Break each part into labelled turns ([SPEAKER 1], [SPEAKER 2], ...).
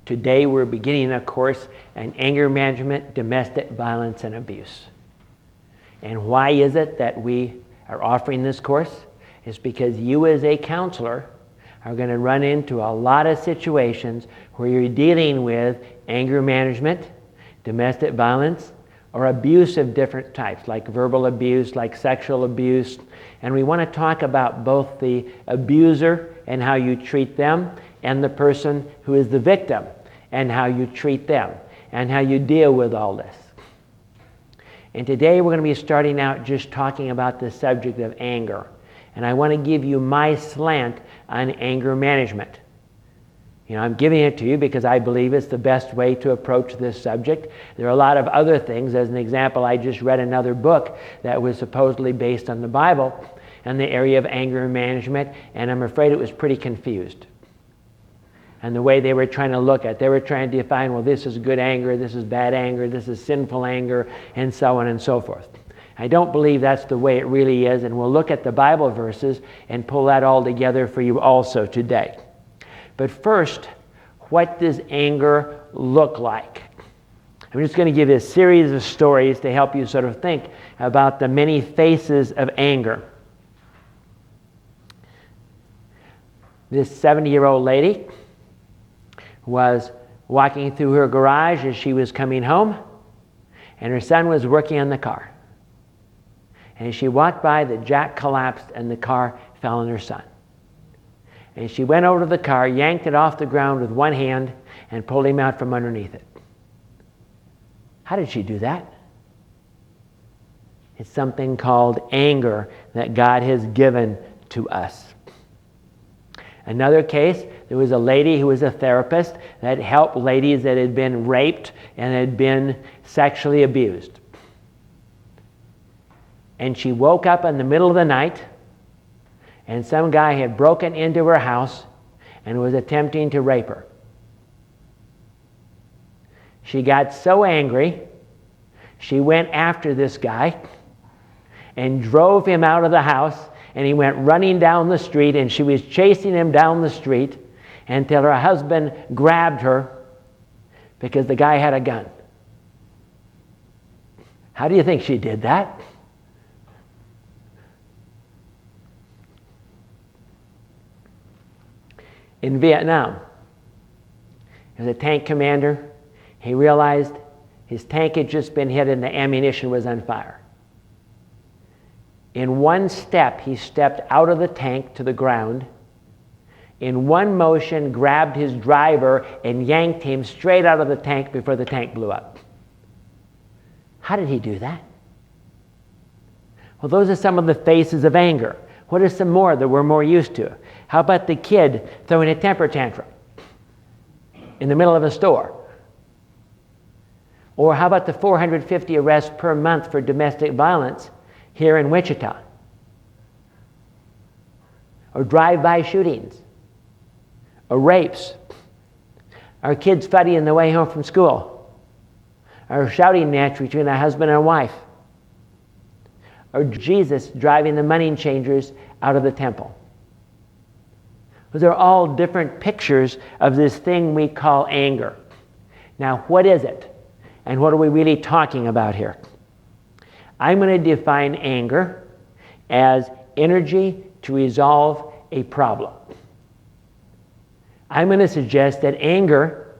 [SPEAKER 1] Today we're beginning a course on anger management, domestic violence, and abuse. And why is it that we are offering this course? It's because you as a counselor are going to run into a lot of situations where you're dealing with anger management, domestic violence, or abuse of different types, like verbal abuse, like sexual abuse. And we want to talk about both the abuser and how you treat them, and the person who is the victim and how you treat them, and how you deal with all this. And today we're going to be starting out just talking about the subject of anger. And I want to give you my slant on anger management. I'm giving it to you because I believe it's the best way to approach this subject. There are a lot of other things. As an example, I just read another book that was supposedly based on the Bible in the area of anger management, and I'm afraid it was pretty confused. And the way they were trying to look at it, they were trying to define, well, this is good anger, this is bad anger, this is sinful anger, and so on and so forth. I don't believe that's the way it really is, and we'll look at the Bible verses and pull that all together for you also today. But first, what does anger look like? I'm just going to give you a series of stories to help you sort of think about the many faces of anger. This 70-year-old lady was walking through her garage as she was coming home, and her son was working on the car. And as she walked by, the jack collapsed and the car fell on her son. And she went over to the car, yanked it off the ground with one hand, and pulled him out from underneath it. How did she do that? It's something called anger that God has given to us. Another case, there was a lady who was a therapist that helped ladies that had been raped and had been sexually abused. And she woke up in the middle of the night, and some guy had broken into her house and was attempting to rape her. She got so angry, she went after this guy and drove him out of the house, and he went running down the street, and she was chasing him down the street until her husband grabbed her because the guy had a gun. How do you think she did that? In Vietnam, there was a tank commander. He realized his tank had just been hit and the ammunition was on fire. In one step, he stepped out of the tank to the ground. In one motion, grabbed his driver and yanked him straight out of the tank before the tank blew up. How did he do that? Well, those are some of the faces of anger. What are some more that we're more used to? How about the kid throwing a temper tantrum in the middle of a store? Or how about the 450 arrests per month for domestic violence here in Wichita? Or drive-by shootings? Or rapes? Or kids fighting on the way home from school? Or shouting match between a husband and a wife? Or Jesus driving the money changers out of the temple? Those are all different pictures of this thing we call anger. Now, what is it? And what are we really talking about here? I'm going to define anger as energy to resolve a problem. I'm going to suggest that anger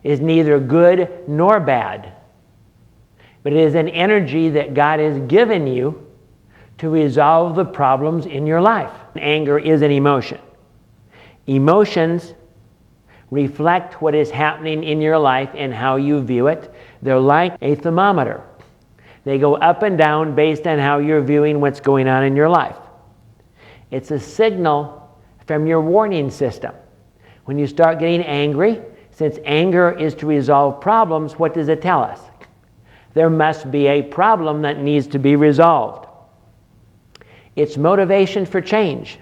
[SPEAKER 1] is neither good nor bad, but it is an energy that God has given you to resolve the problems in your life. Anger is an emotion. Emotions reflect what is happening in your life and how you view it. They're like a thermometer. They go up and down based on how you're viewing what's going on in your life. It's a signal from your warning system. When you start getting angry, since anger is to resolve problems, what does it tell us? There must be a problem that needs to be resolved. It's motivation for change.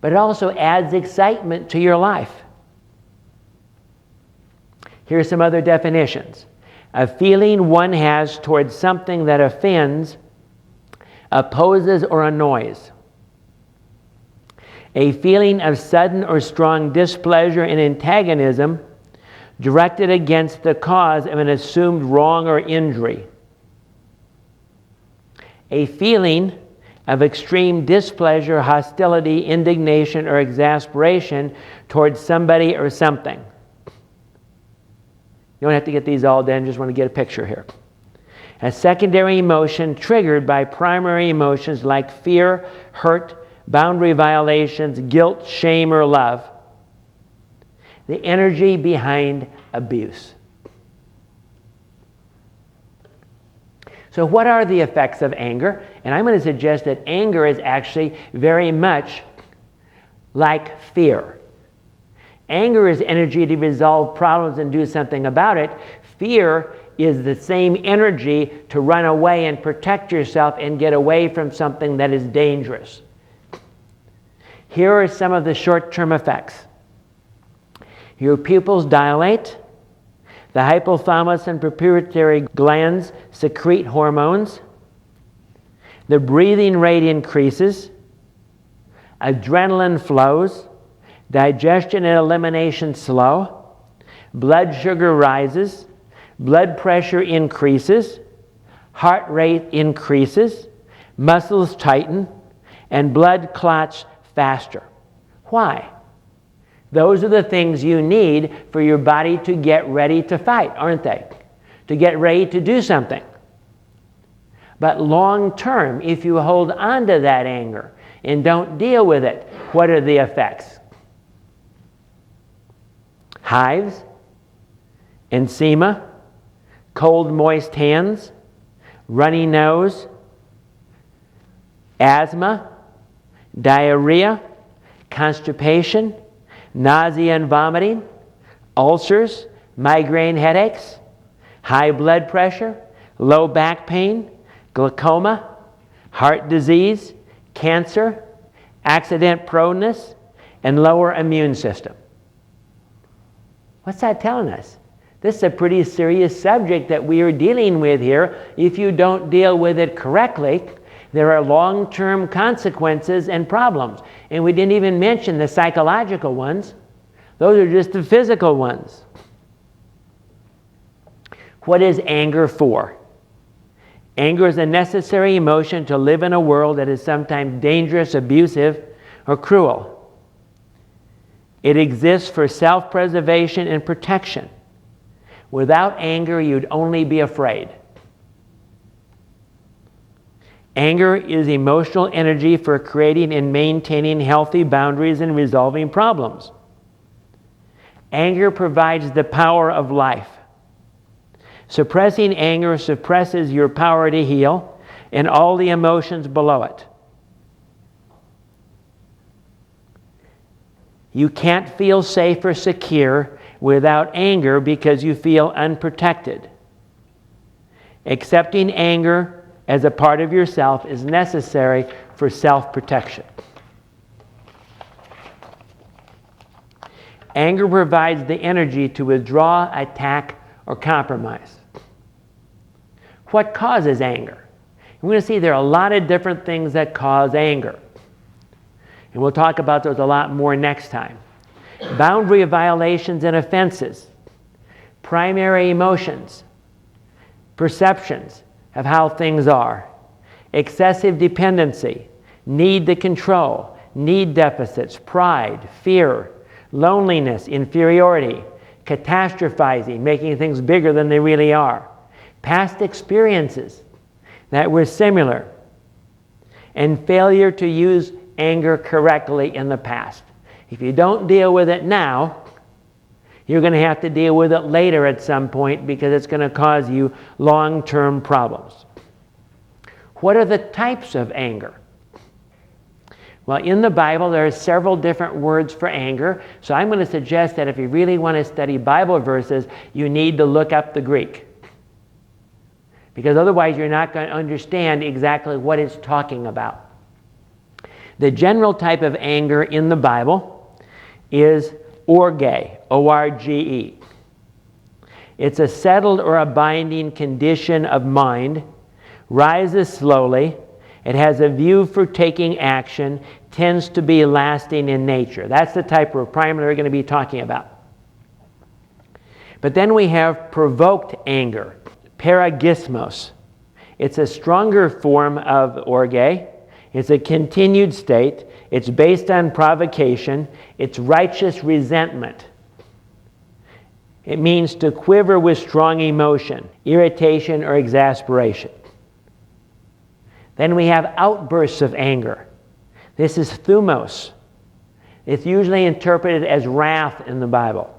[SPEAKER 1] But it also adds excitement to your life. Here are some other definitions. A feeling one has towards something that offends, opposes, or annoys. A feeling of sudden or strong displeasure and antagonism directed against the cause of an assumed wrong or injury. A feeling of extreme displeasure, hostility, indignation, or exasperation towards somebody or something. You don't have to get these all done, just want to get a picture here. A secondary emotion triggered by primary emotions like fear, hurt, boundary violations, guilt, shame, or love. The energy behind abuse. So what are the effects of anger? And I'm going to suggest that anger is actually very much like fear. Anger is energy to resolve problems and do something about it. Fear is the same energy to run away and protect yourself and get away from something that is dangerous. Here are some of the short-term effects. Your pupils dilate. The hypothalamus and pituitary glands secrete hormones. The breathing rate increases. Adrenaline flows. Digestion and elimination slow. Blood sugar rises. Blood pressure increases. Heart rate increases. Muscles tighten. And blood clots faster. Why? Those are the things you need for your body to get ready to fight, aren't they? To get ready to do something. But long term, if you hold on to that anger and don't deal with it, what are the effects? Hives, eczema, cold moist hands, runny nose, asthma, diarrhea, constipation, nausea and vomiting, ulcers, migraine headaches, high blood pressure, low back pain, glaucoma, heart disease, cancer, accident proneness, and lower immune system. What's that telling us? This is a pretty serious subject that we are dealing with here. If you don't deal with it correctly, there are long-term consequences and problems. And we didn't even mention the psychological ones. Those are just the physical ones. What is anger for? Anger is a necessary emotion to live in a world that is sometimes dangerous, abusive, or cruel. It exists for self-preservation and protection. Without anger, you'd only be afraid. Anger is emotional energy for creating and maintaining healthy boundaries and resolving problems. Anger provides the power of life. Suppressing anger suppresses your power to heal and all the emotions below it. You can't feel safe or secure without anger because you feel unprotected. Accepting anger as a part of yourself is necessary for self-protection. Anger provides the energy to withdraw, attack, or compromise. What causes anger? We're going to see there are a lot of different things that cause anger. And we'll talk about those a lot more next time. Boundary violations and offenses, primary emotions, perceptions of how things are, excessive dependency, need to control, need deficits, pride, fear, loneliness, inferiority, catastrophizing, making things bigger than they really are, past experiences that were similar, and failure to use anger correctly in the past. If you don't deal with it now, you're going to have to deal with it later at some point because it's going to cause you long-term problems. What are the types of anger? Well, in the Bible, there are several different words for anger, so I'm going to suggest that if you really want to study Bible verses, you need to look up the Greek. Because otherwise, you're not going to understand exactly what it's talking about. The general type of anger in the Bible is orge, O-R-G-E. It's a settled or a binding condition of mind, rises slowly, It has a view for taking action, tends to be lasting in nature. That's the type we're primarily going to be talking about. But then we have provoked anger, paragismos. It's a stronger form of orge. It's a continued state. It's based on provocation. It's righteous resentment. It means to quiver with strong emotion, irritation, or exasperation. Then we have outbursts of anger. This is thumos. It's usually interpreted as wrath in the Bible.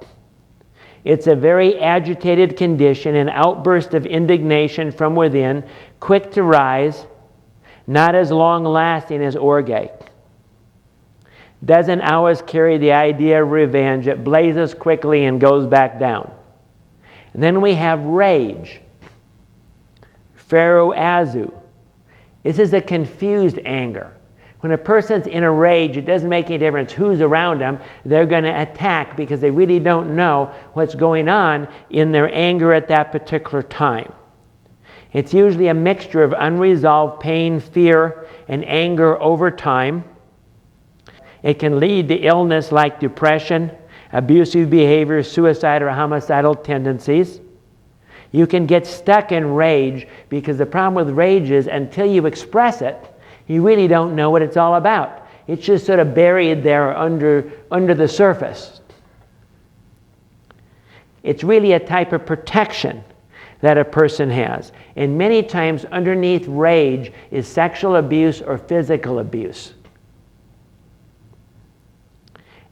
[SPEAKER 1] It's a very agitated condition, an outburst of indignation from within, quick to rise, not as long-lasting as orge. Doesn't always carry the idea of revenge. It blazes quickly and goes back down. And then we have rage, pharoazu. This is a confused anger. When a person's in a rage, it doesn't make any difference who's around them. They're going to attack because they really don't know what's going on in their anger at that particular time. It's usually a mixture of unresolved pain, fear, and anger over time. It can lead to illness like depression, abusive behavior, suicide, or homicidal tendencies. You can get stuck in rage because the problem with rage is until you express it, you really don't know what it's all about. It's just sort of buried there under the surface. It's really a type of protection that a person has. And many times underneath rage is sexual abuse or physical abuse.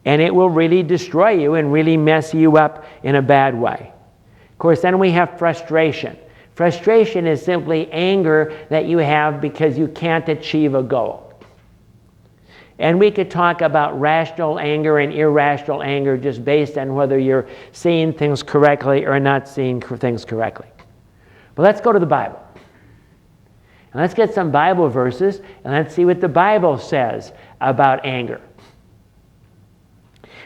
[SPEAKER 1] And it will really destroy you and really mess you up in a bad way. Of course, then we have frustration. Frustration is simply anger that you have because you can't achieve a goal. And we could talk about rational anger and irrational anger just based on whether you're seeing things correctly or not seeing things correctly. But let's go to the Bible. And let's get some Bible verses and let's see what the Bible says about anger.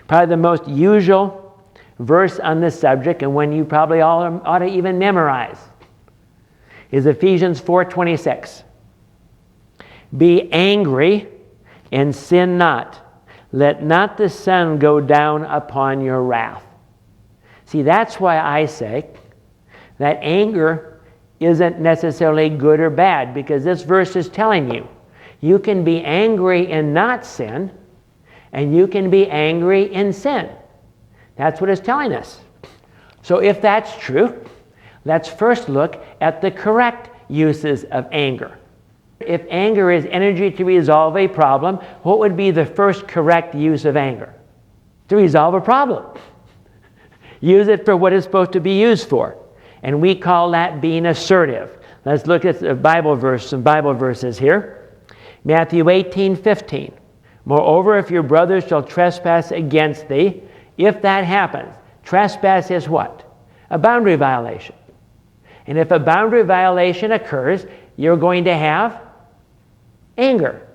[SPEAKER 1] Probably the most usual verse on this subject, and one you probably all ought to even memorize, is Ephesians 4:26. Be angry and sin not. Let not the sun go down upon your wrath. See, that's why I say that anger isn't necessarily good or bad, because this verse is telling you, you can be angry and not sin, and you can be angry in sin. That's what it's telling us. So if that's true, let's first look at the correct uses of anger. If anger is energy to resolve a problem, what would be the first correct use of anger? To resolve a problem. Use it for what it's supposed to be used for. And we call that being assertive. Let's look at the Bible verse, some Bible verses here. Matthew 18:15. Moreover, if your brother shall trespass against thee, if that happens, trespass is what? A boundary violation. And if a boundary violation occurs, you're going to have anger.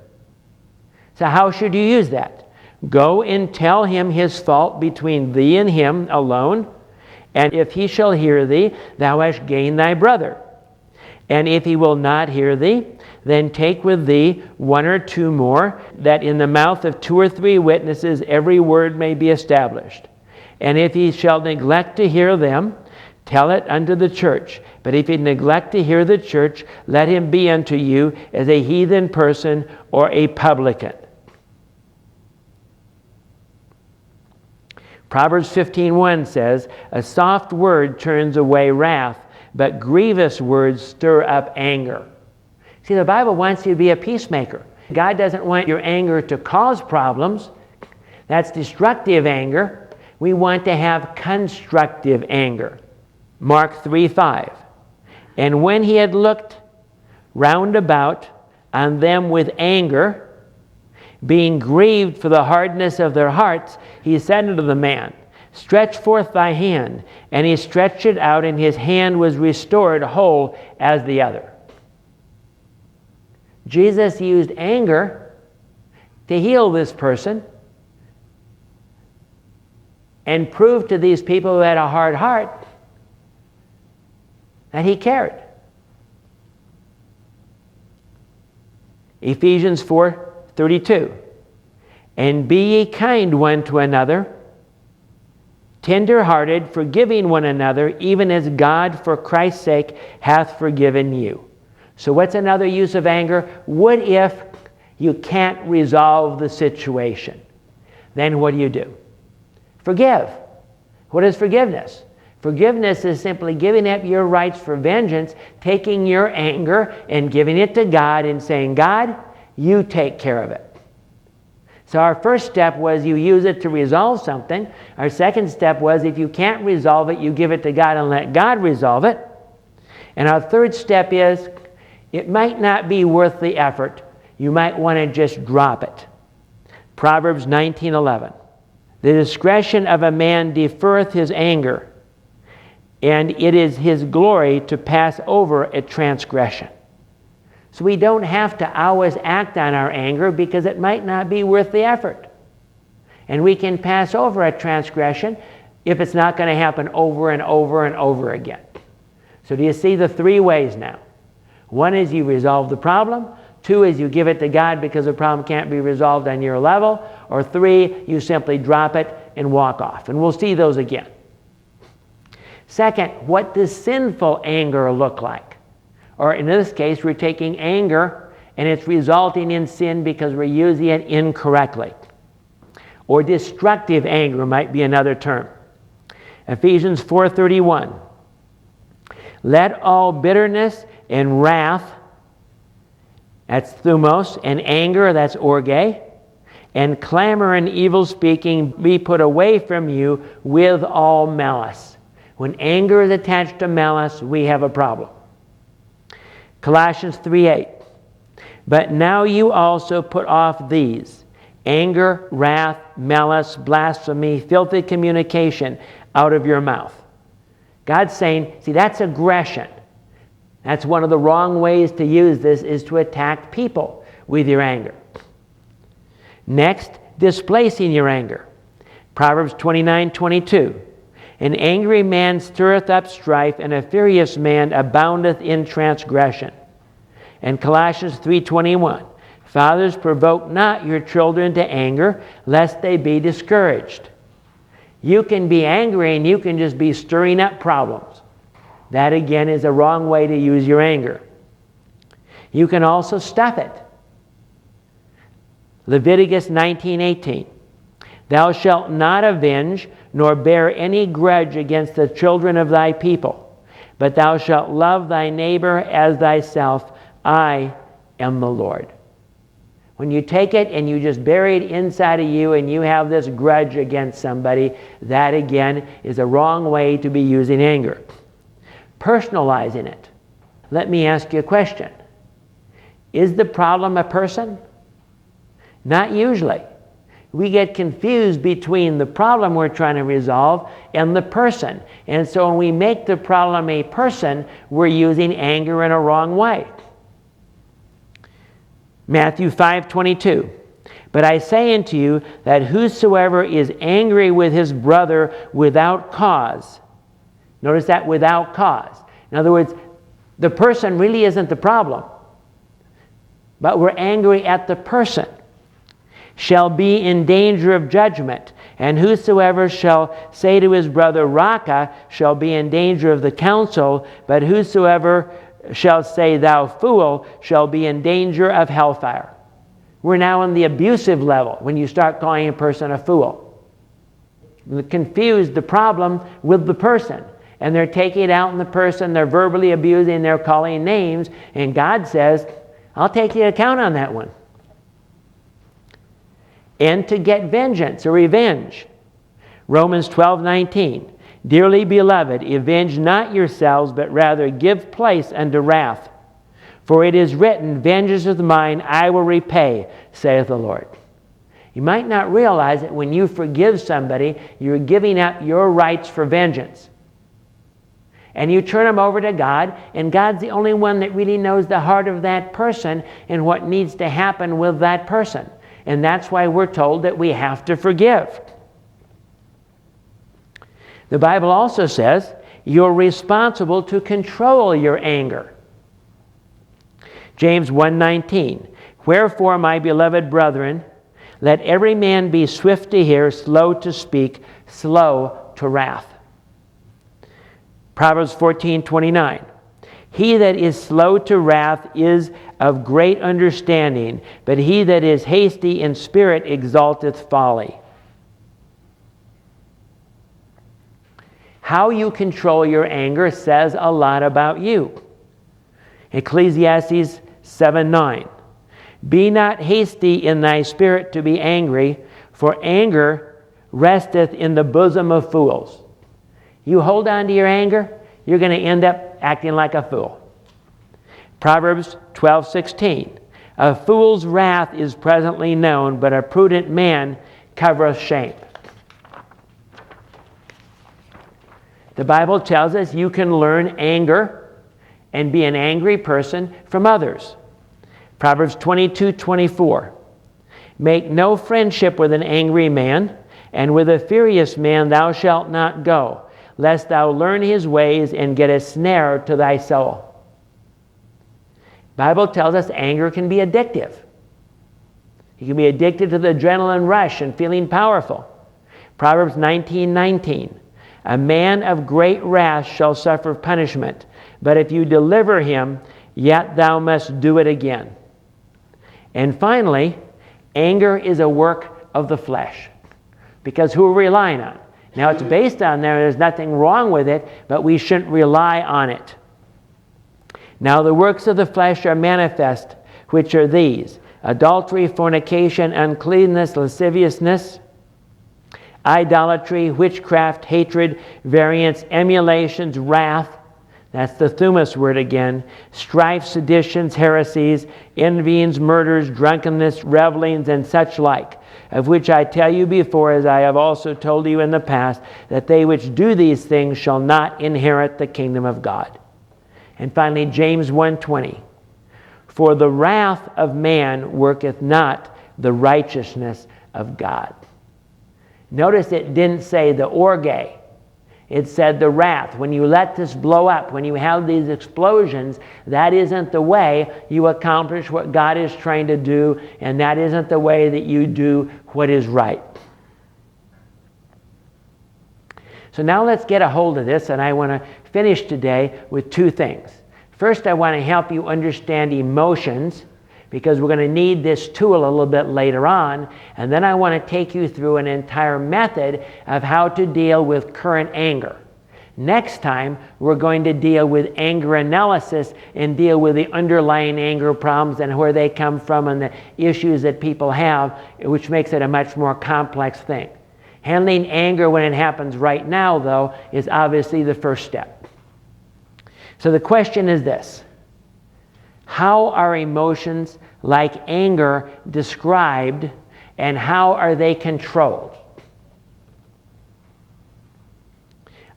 [SPEAKER 1] So how should you use that? Go and tell him his fault between thee and him alone, and if he shall hear thee, thou hast gained thy brother. And if he will not hear thee, then take with thee one or two more, that in the mouth of 2 or 3 witnesses every word may be established. And if he shall neglect to hear them, tell it unto the church. But if he neglect to hear the church, let him be unto you as a heathen person or a publican. Proverbs 15:1 says, a soft word turns away wrath, but grievous words stir up anger. See, the Bible wants you to be a peacemaker. God doesn't want your anger to cause problems. That's destructive anger. We want to have constructive anger. Mark 3:5. And when he had looked round about on them with anger, being grieved for the hardness of their hearts, he said unto the man, stretch forth thy hand. And he stretched it out, and his hand was restored whole as the other. Jesus used anger to heal this person and prove to these people who had a hard heart that he cared. Ephesians 4:32. And be ye kind one to another, tender-hearted, forgiving one another, even as God for Christ's sake hath forgiven you. So what's another use of anger? What if you can't resolve the situation? Then what do? Forgive. What is forgiveness? Forgiveness is simply giving up your rights for vengeance, taking your anger and giving it to God and saying, God, you take care of it. So our first step was you use it to resolve something. Our second step was if you can't resolve it, you give it to God and let God resolve it. And our third step is it might not be worth the effort. You might want to just drop it. Proverbs 19:11. The discretion of a man deferreth his anger, and it is his glory to pass over a transgression. So we don't have to always act on our anger because it might not be worth the effort. And we can pass over a transgression if it's not going to happen over and over and over again. So do you see the three ways now? One is you resolve the problem. Two is you give it to God because the problem can't be resolved on your level. Or three, you simply drop it and walk off. And we'll see those again. Second, what does sinful anger look like? Or in this case, we're taking anger and it's resulting in sin because we're using it incorrectly. Or destructive anger might be another term. Ephesians 4:31. Let all bitterness and wrath, that's thumos, and anger, that's orge, and clamor and evil speaking be put away from you with all malice. When anger is attached to malice, we have a problem. Colossians 3:8. But now you also put off these: anger, wrath, malice, blasphemy, filthy communication out of your mouth. God's saying, see, that's aggression. That's one of the wrong ways to use this, is to attack people with your anger. Next, displacing your anger. Proverbs 29:22. An angry man stirreth up strife, and a furious man aboundeth in transgression. And Colossians 3:21. Fathers, provoke not your children to anger, lest they be discouraged. You can be angry and you can just be stirring up problems. That again is a wrong way to use your anger. You can also stuff it. Leviticus 19:18. Thou shalt not avenge, nor bear any grudge against the children of thy people, but thou shalt love thy neighbor as thyself. I am the Lord. When you take it and you just bury it inside of you and you have this grudge against somebody, that again is a wrong way to be using anger. Personalizing it. Let me ask you a question. Is the problem a person? Not usually. We get confused between the problem we're trying to resolve and the person. And so when we make the problem a person, we're using anger in a wrong way. Matthew 5:22. But I say unto you that whosoever is angry with his brother without cause, notice that, without cause. In other words, the person really isn't the problem, but we're angry at the person, shall be in danger of judgment. And whosoever shall say to his brother, Raka, shall be in danger of the council, but whosoever shall say, thou fool, shall be in danger of hellfire. We're now on the abusive level when you start calling a person a fool. Confuse the problem with the person, and they're taking it out on the person, they're verbally abusing, they're calling names, and God says, I'll take the account on that one. And to get vengeance or revenge. Romans 12:19. Dearly beloved, avenge not yourselves, but rather give place unto wrath. For it is written, vengeance is mine, I will repay, saith the Lord. You might not realize that when you forgive somebody, you're giving up your rights for vengeance. And you turn them over to God, and God's the only one that really knows the heart of that person and what needs to happen with that person. And that's why we're told that we have to forgive. The Bible also says you're responsible to control your anger. James 1:19. Wherefore, my beloved brethren, let every man be swift to hear, slow to speak, slow to wrath. Proverbs 14:29. He that is slow to wrath is of great understanding, but he that is hasty in spirit exalteth folly. How you control your anger says a lot about you. Ecclesiastes 7:9. Be not hasty in thy spirit to be angry, for anger resteth in the bosom of fools. You hold on to your anger, you're going to end up acting like a fool. Proverbs 12:16. A fool's wrath is presently known, but a prudent man covereth shame. The Bible tells us you can learn anger and be an angry person from others. Proverbs 22:24. Make no friendship with an angry man, and with a furious man thou shalt not go, lest thou learn his ways and get a snare to thy soul. Bible tells us anger can be addictive. You can be addicted to the adrenaline rush and feeling powerful. Proverbs 19:19. A man of great wrath shall suffer punishment, but if you deliver him, yet thou must do it again. And finally, anger is a work of the flesh. Because who are we relying on? Now it's based on there's nothing wrong with it, but we shouldn't rely on it. Now the works of the flesh are manifest, which are these: adultery, fornication, uncleanness, lasciviousness, idolatry, witchcraft, hatred, variance, emulations, wrath. That's the thumas word again. Strife, seditions, heresies, envyings, murders, drunkenness, revelings, and such like, of which I tell you before, as I have also told you in the past, that they which do these things shall not inherit the kingdom of God. And finally, James 1:20. For the wrath of man worketh not the righteousness of God. Notice it didn't say the orge. It said the wrath. When you let this blow up, when you have these explosions, that isn't the way you accomplish what God is trying to do, and that isn't the way that you do what is right. So now let's get a hold of this, and I want to finish today with two things. First, I want to help you understand emotions, because we're going to need this tool a little bit later on. And then I want to take you through an entire method of how to deal with current anger. Next time, we're going to deal with anger analysis and deal with the underlying anger problems and where they come from and the issues that people have, which makes it a much more complex thing. Handling anger when it happens right now, though, is obviously the first step. So the question is this: how are emotions like anger described, and how are they controlled?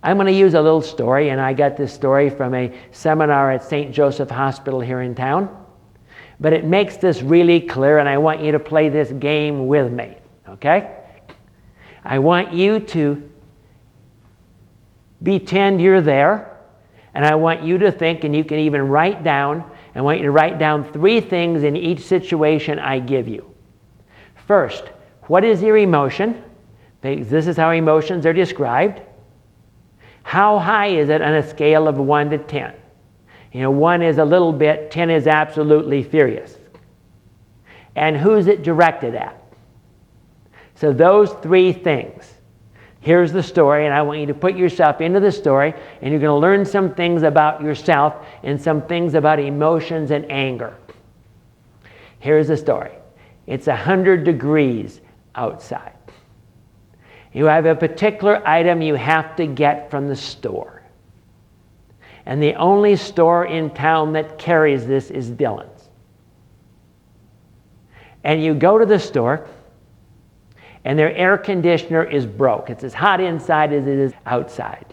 [SPEAKER 1] I'm going to use a little story, and I got this story from a seminar at St. Joseph Hospital here in town. But it makes this really clear, and I want you to play this game with me, okay? I want you to pretend you're there, and I want you to think, and you can even write down, I want you to write down 3 things in each situation I give you. First, what is your emotion? This is how emotions are described. How high is it on a scale of 1 to 10? 1 is a little bit, 10 is absolutely furious. And who's it directed at? So those 3 things. Here's the story, and I want you to put yourself into the story, and you're going to learn some things about yourself and some things about emotions and anger. Here's the story. It's 100 degrees outside. You have a particular item you have to get from the store. And the only store in town that carries this is Dillon's. And you go to the store, and their air conditioner is broke. It's as hot inside as it is outside.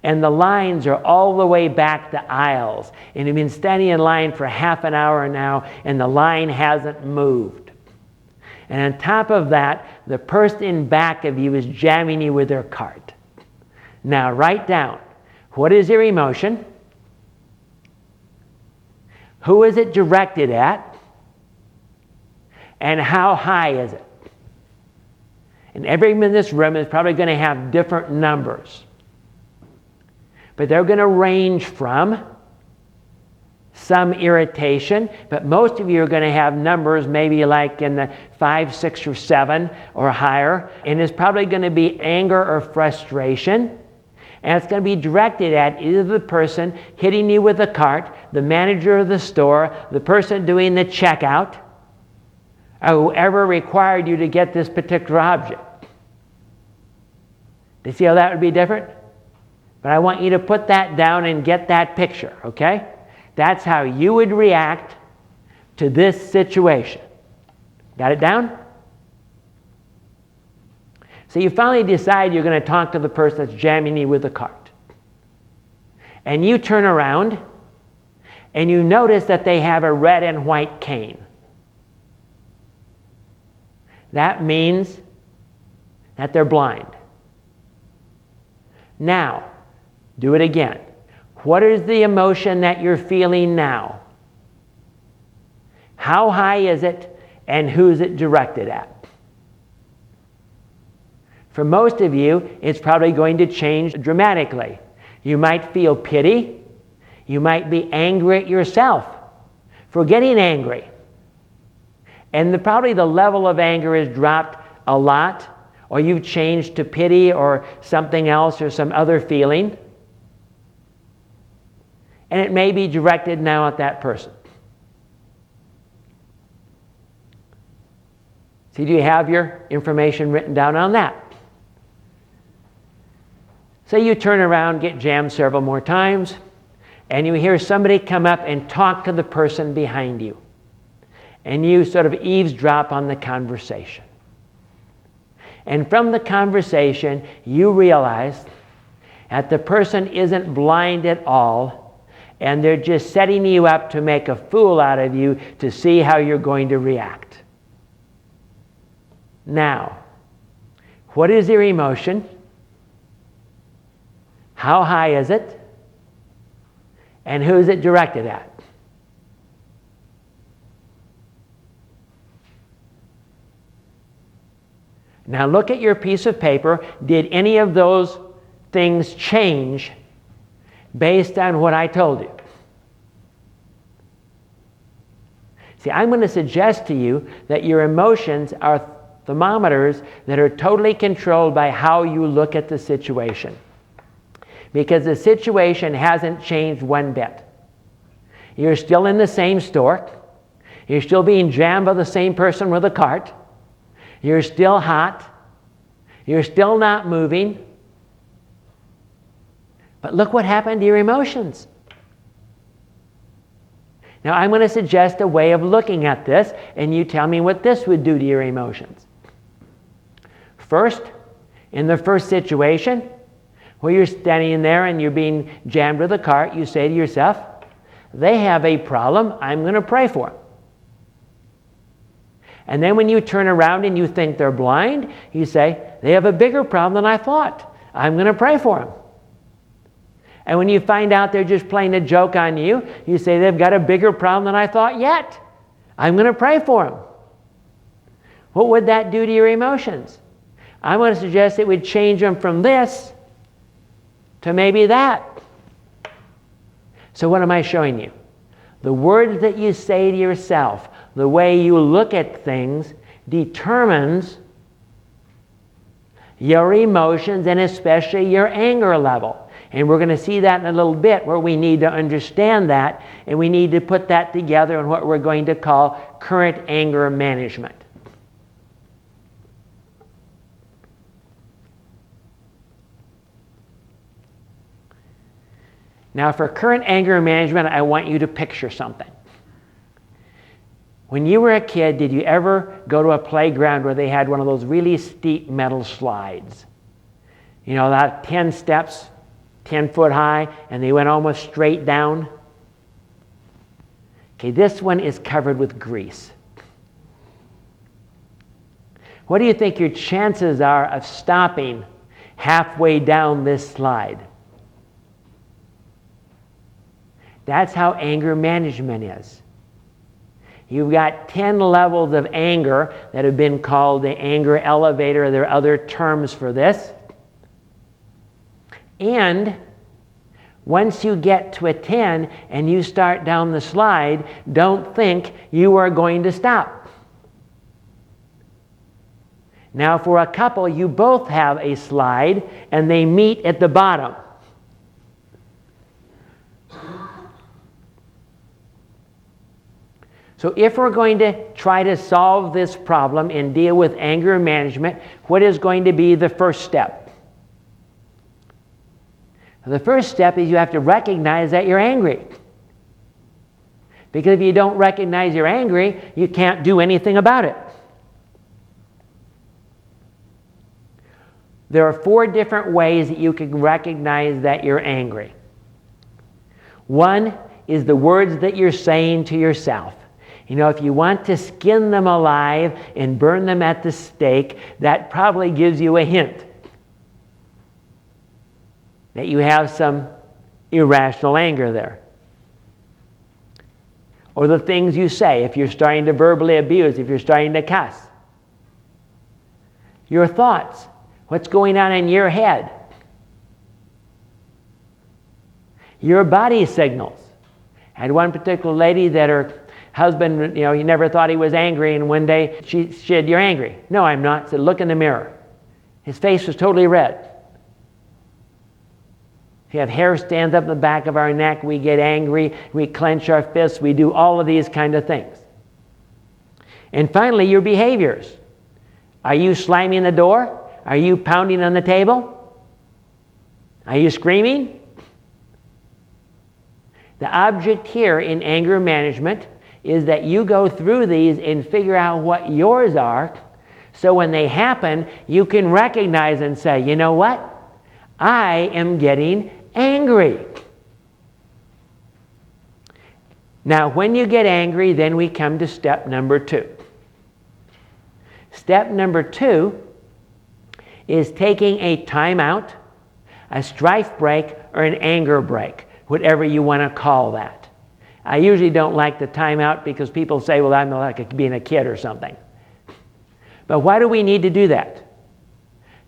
[SPEAKER 1] And the lines are all the way back the aisles. And you've been standing in line for half an hour now, and the line hasn't moved. And on top of that, the person in back of you is jamming you with their cart. Now write down, what is your emotion? Who is it directed at? And how high is it? And everyone in this room is probably going to have different numbers. But they're going to range from some irritation, but most of you are going to have numbers maybe like in the 5, 6, or 7 or higher, and it's probably going to be anger or frustration, and it's going to be directed at either the person hitting you with a cart, the manager of the store, the person doing the checkout, or whoever required you to get this particular object. Do you see how that would be different? But I want you to put that down and get that picture, okay? That's how you would react to this situation. Got it down? So you finally decide you're going to talk to the person that's jamming you with the cart. And you turn around and you notice that they have a red and white cane. That means that they're blind. Now, do it again. What is the emotion that you're feeling now? How high is it, and who's it directed at? For most of you, it's probably going to change dramatically. You might feel pity. You might be angry at yourself for getting angry. And probably the level of anger has dropped a lot, or you've changed to pity or something else or some other feeling. And it may be directed now at that person. See, do you have your information written down on that? So you turn around, get jammed several more times, and you hear somebody come up and talk to the person behind you. And you sort of eavesdrop on the conversation. And from the conversation, you realize that the person isn't blind at all, and they're just setting you up to make a fool out of you to see how you're going to react. Now, what is your emotion? How high is it? And who is it directed at? Now look at your piece of paper. Did any of those things change based on what I told you? See, I'm going to suggest to you that your emotions are thermometers that are totally controlled by how you look at the situation. Because the situation hasn't changed one bit. You're still in the same store. You're still being jammed by the same person with a cart. You're still hot. You're still not moving. But look what happened to your emotions. Now, I'm going to suggest a way of looking at this, and you tell me what this would do to your emotions. First, in the first situation, where you're standing there and you're being jammed with a cart, you say to yourself, they have a problem, I'm going to pray for them. And then when you turn around and you think they're blind, you say, they have a bigger problem than I thought. I'm going to pray for them. And when you find out they're just playing a joke on you, you say, they've got a bigger problem than I thought yet. I'm going to pray for them. What would that do to your emotions? I'm going to suggest it would change them from this to maybe that. So what am I showing you? The words that you say to yourself, the way you look at things, determines your emotions and especially your anger level. And we're going to see that in a little bit, where we need to understand that, and we need to put that together in what we're going to call current anger management. Now, for current anger management, I want you to picture something. When you were a kid, did you ever go to a playground where they had one of those really steep metal slides? You know, about 10 steps, 10 foot high, and they went almost straight down? Okay, this one is covered with grease. What do you think your chances are of stopping halfway down this slide? That's how anger management is. You've got 10 levels of anger that have been called the anger elevator. There are other terms for this. And once you get to a 10 and you start down the slide, don't think you are going to stop. Now for a couple, you both have a slide and they meet at the bottom. So if we're going to try to solve this problem and deal with anger management, what is going to be the first step? The first step is you have to recognize that you're angry. Because if you don't recognize you're angry, you can't do anything about it. There are 4 different ways that you can recognize that you're angry. One is the words that you're saying to yourself. You know, if you want to skin them alive and burn them at the stake, that probably gives you a hint that you have some irrational anger there. Or the things you say, if you're starting to verbally abuse, if you're starting to cuss. Your thoughts, what's going on in your head. Your body signals. I had one particular lady that her husband, he never thought he was angry, and one day she said, "You're angry." "No, I'm not." I said, "Look in the mirror." His face was totally red. We have hair stands up in the back of our neck, we get angry, we clench our fists, we do all of these kind of things. And finally, your behaviors. Are you slamming the door? Are you pounding on the table? Are you screaming? The object here in anger management is that you go through these and figure out what yours are, so when they happen, you can recognize and say, "You know what? I am getting angry." Now, when you get angry, then we come to step number 2. Step number 2 is taking a timeout, a strife break, or an anger break, whatever you want to call that. I usually don't like the timeout because people say, "Well, I'm like being a kid or something." But why do we need to do that?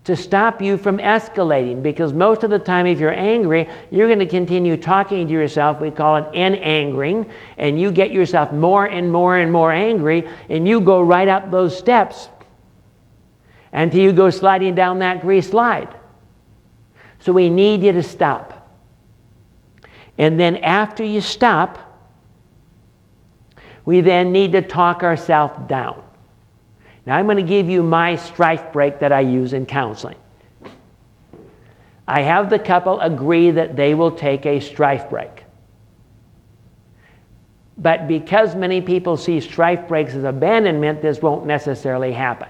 [SPEAKER 1] To stop you from escalating, because most of the time if you're angry, you're going to continue talking to yourself. We call it en-angering, and you get yourself more and more and more angry, and you go right up those steps until you go sliding down that grease slide. So we need you to stop. And then after you stop, we then need to talk ourselves down. Now I'm going to give you my strife break that I use in counseling. I have the couple agree that they will take a strife break. But because many people see strife breaks as abandonment, this won't necessarily happen.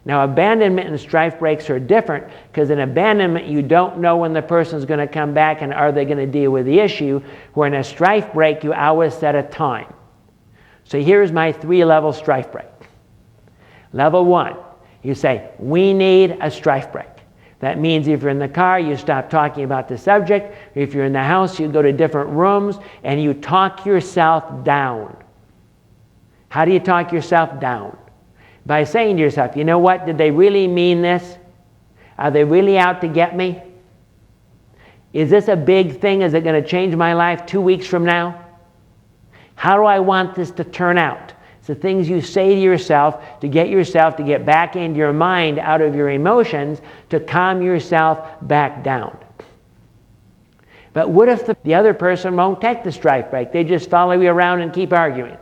[SPEAKER 1] Now abandonment and strife breaks are different, because in abandonment you don't know when the person's going to come back and are they going to deal with the issue, where in a strife break you always set a time. So here's my 3-level strife break. Level 1, you say, "We need a strife break." That means if you're in the car, you stop talking about the subject. If you're in the house, you go to different rooms and you talk yourself down. How do you talk yourself down? By saying to yourself, "You know what? Did they really mean this? Are they really out to get me? Is this a big thing? Is it going to change my life 2 weeks from now? How do I want this to turn out?" It's the things you say to yourself to get back into your mind out of your emotions, to calm yourself back down. But what if the other person won't take the strife break? They just follow you around and keep arguing.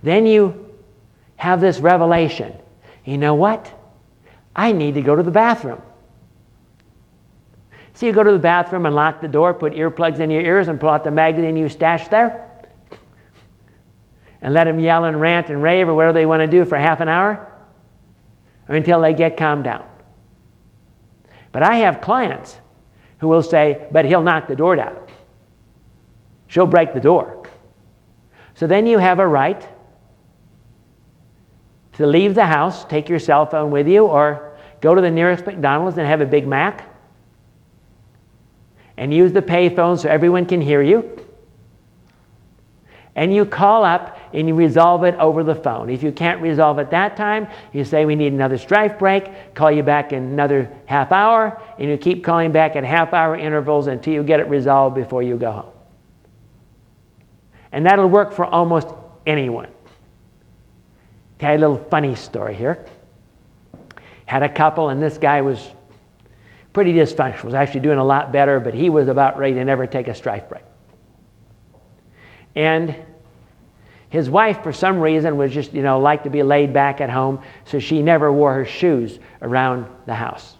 [SPEAKER 1] Then you have this revelation. You know what? I need to go to the bathroom. So you go to the bathroom and lock the door, put earplugs in your ears, and pull out the magazine you stashed there, and let them yell and rant and rave or whatever they want to do for half an hour, or until they get calmed down. But I have clients who will say, "But he'll knock the door down. She'll break the door." So then you have a right to leave the house, take your cell phone with you, or go to the nearest McDonald's and have a Big Mac, and use the payphone so everyone can hear you. And you call up and you resolve it over the phone. If you can't resolve it that time, you say, we need another strife break, call you back in another half hour, and you keep calling back at half-hour intervals until you get it resolved before you go home. And that'll work for almost anyone. Tell you a little funny story here. Had a couple, and this guy was pretty dysfunctional. Was actually doing a lot better, but he was about ready to never take a strife break. And his wife, for some reason, was just, liked to be laid back at home, so she never wore her shoes around the house.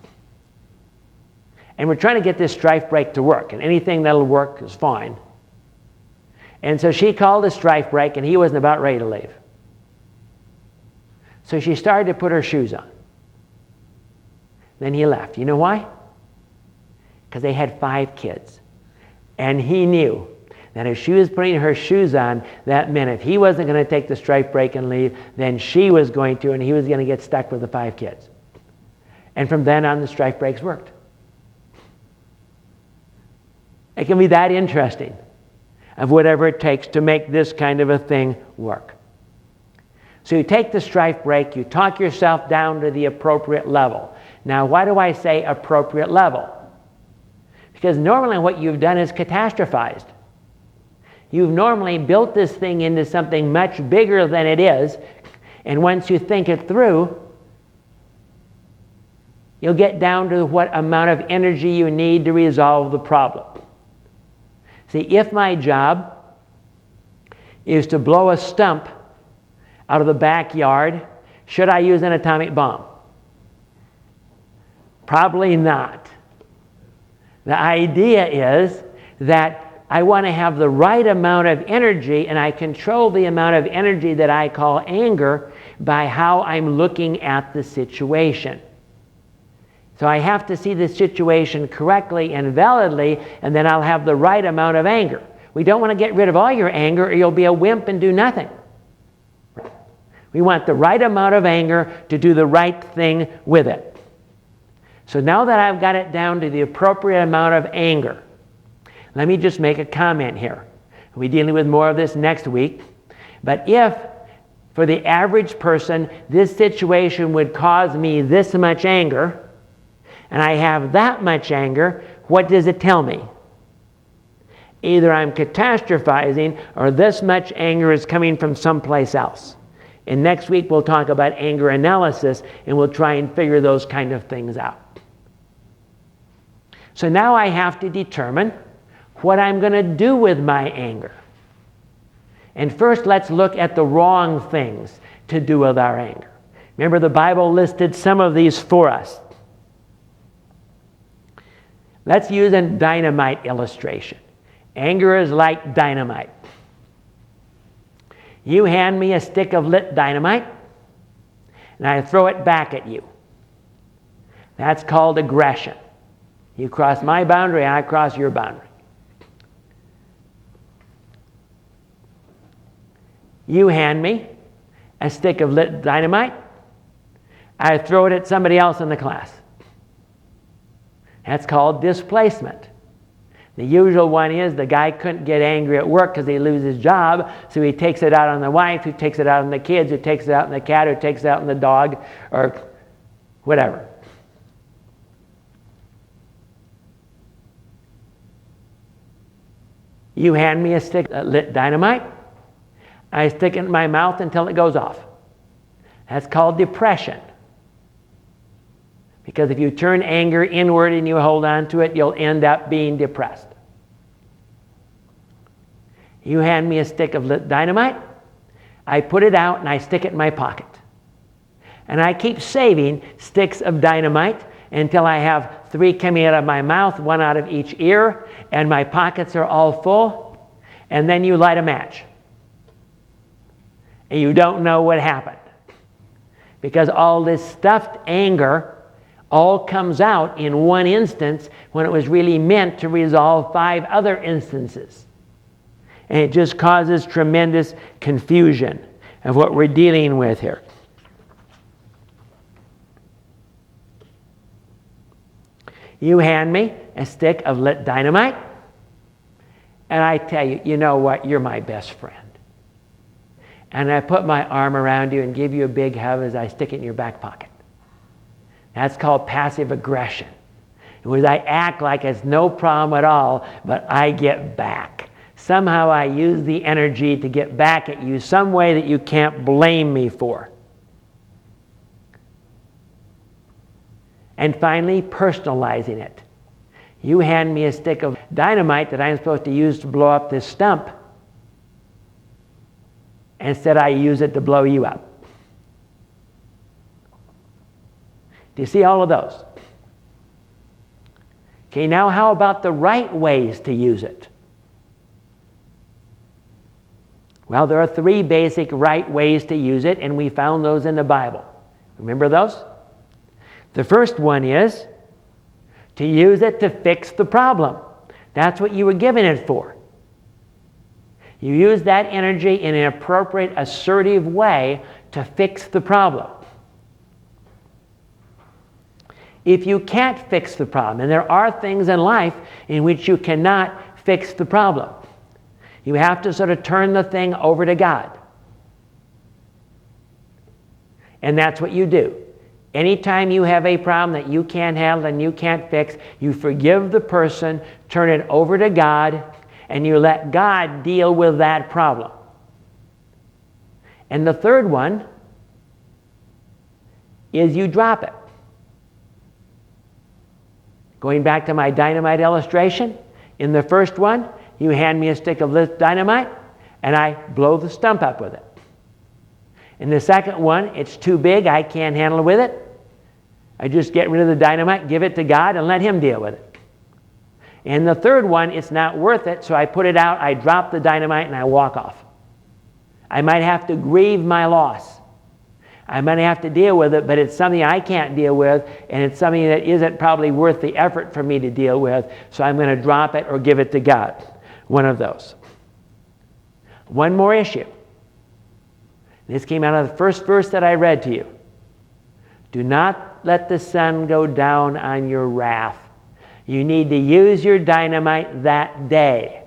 [SPEAKER 1] And we're trying to get this strife break to work, and anything that'll work is fine. And so she called a strife break, and he wasn't about ready to leave. So she started to put her shoes on. Then he left. You know why? Because they had 5 kids. And he knew that if she was putting her shoes on, that meant if he wasn't going to take the strife break and leave, then she was going to, and he was going to get stuck with the 5 kids. And from then on, the strife breaks worked. It can be that interesting of whatever it takes to make this kind of a thing work. So you take the strife break, you talk yourself down to the appropriate level. Now, why do I say appropriate level? Because normally what you've done is catastrophized. You've normally built this thing into something much bigger than it is, and once you think it through, you'll get down to what amount of energy you need to resolve the problem. See, if my job is to blow a stump out of the backyard, should I use an atomic bomb? Probably not. The idea is that I want to have the right amount of energy, and I control the amount of energy that I call anger by how I'm looking at the situation. So I have to see the situation correctly and validly, and then I'll have the right amount of anger. We don't want to get rid of all your anger, or you'll be a wimp and do nothing. We want the right amount of anger to do the right thing with it. So now that I've got it down to the appropriate amount of anger, let me just make a comment here. We'll be dealing with more of this next week. But if, for the average person, this situation would cause me this much anger, and I have that much anger, what does it tell me? Either I'm catastrophizing, or this much anger is coming from someplace else. And next week we'll talk about anger analysis, and we'll try and figure those kind of things out. So now I have to determine what I'm going to do with my anger. And first, let's look at the wrong things to do with our anger. Remember, the Bible listed some of these for us. Let's use a dynamite illustration. Anger is like dynamite. You hand me a stick of lit dynamite, and I throw it back at you. That's called aggression. You cross my boundary, I cross your boundary. You hand me a stick of lit dynamite, I throw it at somebody else in the class. That's called displacement. The usual one is the guy couldn't get angry at work because he loses his job, so he takes it out on the wife, who takes it out on the kids, who takes it out on the cat, who takes it out on the dog, or whatever. You hand me a stick of lit dynamite, I stick it in my mouth until it goes off. That's called depression. Because if you turn anger inward and you hold on to it, you'll end up being depressed. You hand me a stick of lit dynamite, I put it out and I stick it in my pocket. And I keep saving sticks of dynamite until I have 3 coming out of my mouth, 1 out of each ear, and my pockets are all full. And then you light a match. And you don't know what happened. Because all this stuffed anger all comes out in one instance when it was really meant to resolve 5 other instances. And it just causes tremendous confusion of what we're dealing with here. You hand me a stick of lit dynamite, and I tell you, you know what? You're my best friend. and I put my arm around you and give you a big hug as I stick it in your back pocket. That's called passive aggression. It was I act like it's no problem at all, but I get back. Somehow I use the energy to get back at you some way that you can't blame me for. And finally, personalizing it. You hand me a stick of dynamite that I'm supposed to use to blow up this stump. Instead, I use it to blow you up. Do you see all of those? Okay, now how about the right ways to use it? Well, there are 3 basic right ways to use it, and we found those in the Bible. Remember those? The first one is to use it to fix the problem. That's what you were given it for. You use that energy in an appropriate, assertive way to fix the problem. If you can't fix the problem, and there are things in life in which you cannot fix the problem, you have to sort of turn the thing over to God. And that's what you do. Anytime you have a problem that you can't handle and you can't fix, you forgive the person, turn it over to God, and you let God deal with that problem. And the third one is you drop it. Going back to my dynamite illustration, in the first one, you hand me a stick of this dynamite, and I blow the stump up with it. In the second one, it's too big, I can't handle it with it. I just get rid of the dynamite, give it to God, and let Him deal with it. In the third one, it's not worth it, so I put it out, I drop the dynamite, and I walk off. I might have to grieve my loss. I might have to deal with it, but it's something I can't deal with, and it's something that isn't probably worth the effort for me to deal with, so I'm going to drop it or give it to God. One of those. One more issue. This came out of the first verse that I read to you. Do not let the sun go down on your wrath. You need to use your dynamite that day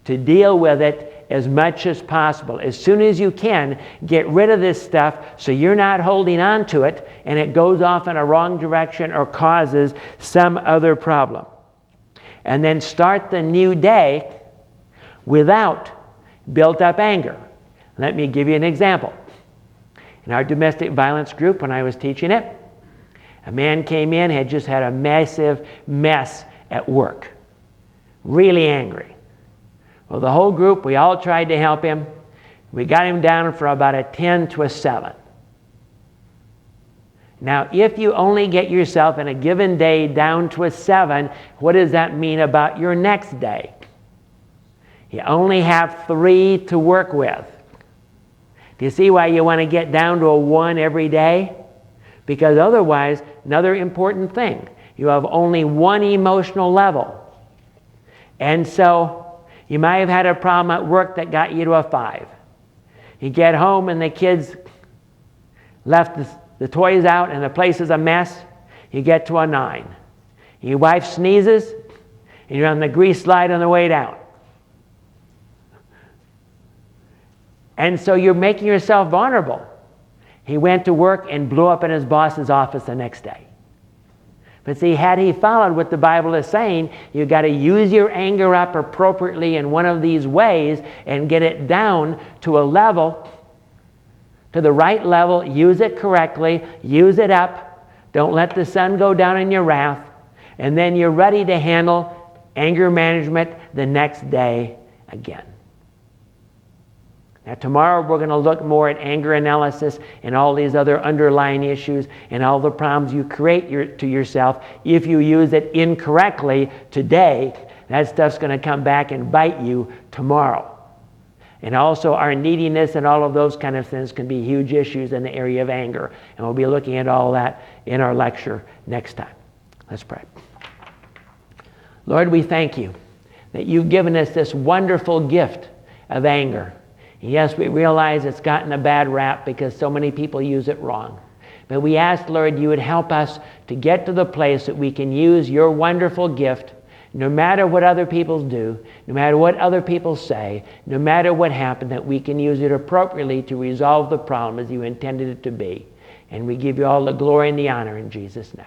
[SPEAKER 1] to deal with it as much as possible. As soon as you can, get rid of this stuff so you're not holding on to it and it goes off in a wrong direction or causes some other problem. And then start the new day without built-up anger. Let me give you an example. In our domestic violence group, when I was teaching it, a man came in, had just had a massive mess at work. Really angry. Well, the whole group, we all tried to help him. We got him down from about a 10 to a 7. Now, if you only get yourself in a given day down to a 7, what does that mean about your next day? You only have 3 to work with. Do you see why you want to get down to a 1 every day? Because otherwise, another important thing, you have only 1 emotional level. And so, you might have had a problem at work that got you to a 5. You get home and the kids left the toys out and the place is a mess. You get to a 9. Your wife sneezes and you're on the grease slide on the way down. And so you're making yourself vulnerable. He went to work and blew up in his boss's office the next day. But see, had he followed what the Bible is saying, you've got to use your anger up appropriately in one of these ways and get it down to a level, to the right level, use it correctly, use it up, don't let the sun go down in your wrath, and then you're ready to handle anger management the next day again. Now tomorrow we're going to look more at anger analysis and all these other underlying issues and all the problems you create to yourself if you use it incorrectly today. That stuff's going to come back and bite you tomorrow. And also our neediness and all of those kind of things can be huge issues in the area of anger. And we'll be looking at all that in our lecture next time. Let's pray. Lord, we thank you that you've given us this wonderful gift of anger. Yes, we realize it's gotten a bad rap because so many people use it wrong. But we ask, Lord, you would help us to get to the place that we can use your wonderful gift No matter what other people do, no matter what other people say, no matter what happened, that we can use it appropriately to resolve the problem as you intended it to be. And we give you all the glory and the honor in Jesus' name.